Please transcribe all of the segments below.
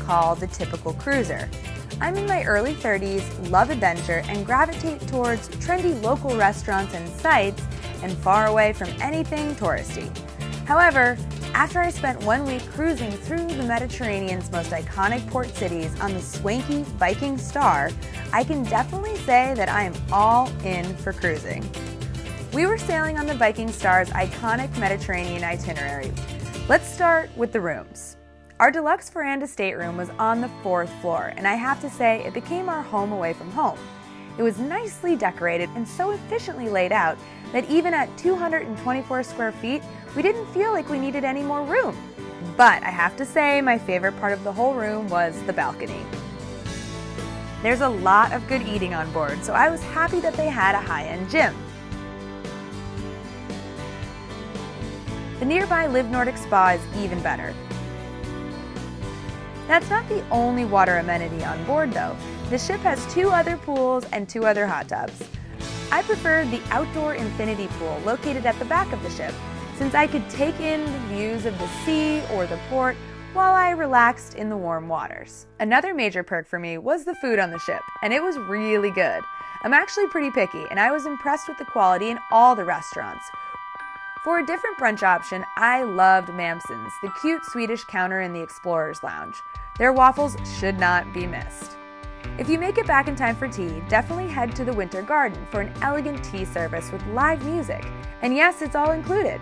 call the typical cruiser. I'm in my early 30s, love adventure, and gravitate towards trendy local restaurants and sites and far away from anything touristy. However, after I spent 1 week cruising through the Mediterranean's most iconic port cities on the swanky Viking Star, I can definitely say that I am all in for cruising. We were sailing on the Viking Star's iconic Mediterranean itinerary. Let's start with the rooms. Our deluxe veranda stateroom was on the 4th floor, and I have to say it became our home away from home. It was nicely decorated and so efficiently laid out that even at 224 square feet, we didn't feel like we needed any more room. But I have to say my favorite part of the whole room was the balcony. There's a lot of good eating on board, so I was happy that they had a high-end gym. The nearby Live Nordic Spa is even better. That's not the only water amenity on board though. The ship has 2 other pools and 2 other hot tubs. I preferred the outdoor infinity pool located at the back of the ship, since I could take in the views of the sea or the port while I relaxed in the warm waters. Another major perk for me was the food on the ship, and it was really good. I'm actually pretty picky, and I was impressed with the quality in all the restaurants. For a different brunch option, I loved Mamsen's, the cute Swedish counter in the Explorer's Lounge. Their waffles should not be missed. If you make it back in time for tea, definitely head to the Winter Garden for an elegant tea service with live music. And yes, it's all included.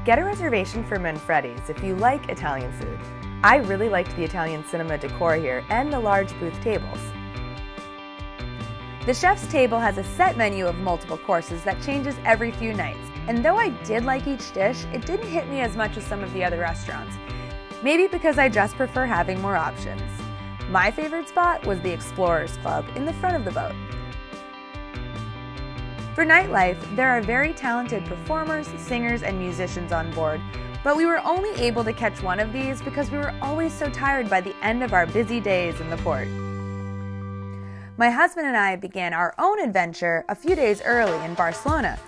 Get a reservation for Manfredi's if you like Italian food. I really liked the Italian cinema decor here and the large booth tables. The chef's table has a set menu of multiple courses that changes every few nights. And though I did like each dish, it didn't hit me as much as some of the other restaurants. Maybe because I just prefer having more options. My favorite spot was the Explorers Club in the front of the boat. For nightlife, there are very talented performers, singers, and musicians on board, but we were only able to catch one of these because we were always so tired by the end of our busy days in the port. My husband and I began our own adventure a few days early in Barcelona.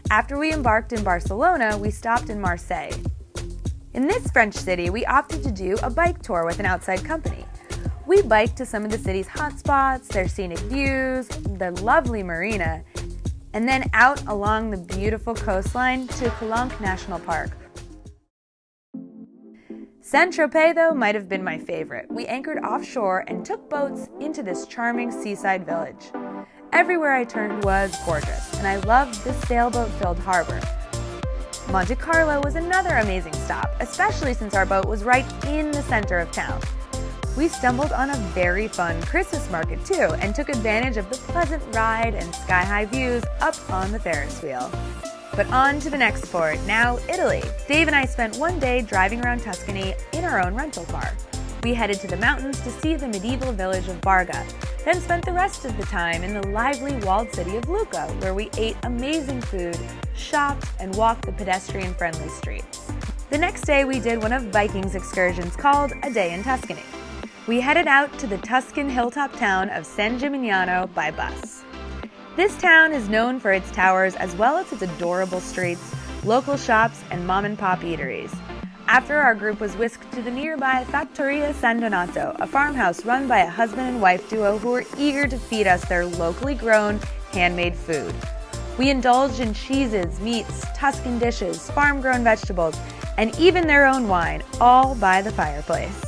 After we embarked in Barcelona, we stopped in Marseille. In this French city, we opted to do a bike tour with an outside company. We biked to some of the city's hotspots, their scenic views, the lovely marina, and then out along the beautiful coastline to Calanque National Park. Saint-Tropez, though, might have been my favorite. We anchored offshore and took boats into this charming seaside village. Everywhere I turned was gorgeous, and I loved this sailboat-filled harbor. Monte Carlo was another amazing stop, especially since our boat was right in the center of town. We stumbled on a very fun Christmas market too, and took advantage of the pleasant ride and sky-high views up on the Ferris wheel. But on to the next port, now Italy. Dave and I spent 1 day driving around Tuscany in our own rental car. We headed to the mountains to see the medieval village of Barga, then spent the rest of the time in the lively walled city of Lucca, where we ate amazing food, shopped, and walked the pedestrian-friendly streets. The next day we did one of Viking's excursions called A Day in Tuscany. We headed out to the Tuscan hilltop town of San Gimignano by bus. This town is known for its towers as well as its adorable streets, local shops, and mom-and-pop eateries. After our group was whisked to the nearby Fattoria San Donato, a farmhouse run by a husband and wife duo who were eager to feed us their locally grown, handmade food. We indulged in cheeses, meats, Tuscan dishes, farm-grown vegetables, and even their own wine, all by the fireplace.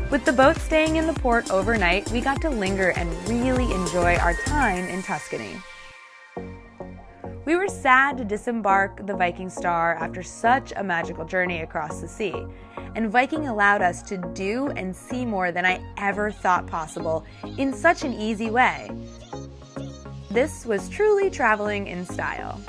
With the boat staying in the port overnight, we got to linger and really enjoy our time in Tuscany. We were sad to disembark the Viking Star after such a magical journey across the sea, and Viking allowed us to do and see more than I ever thought possible in such an easy way. This was truly traveling in style.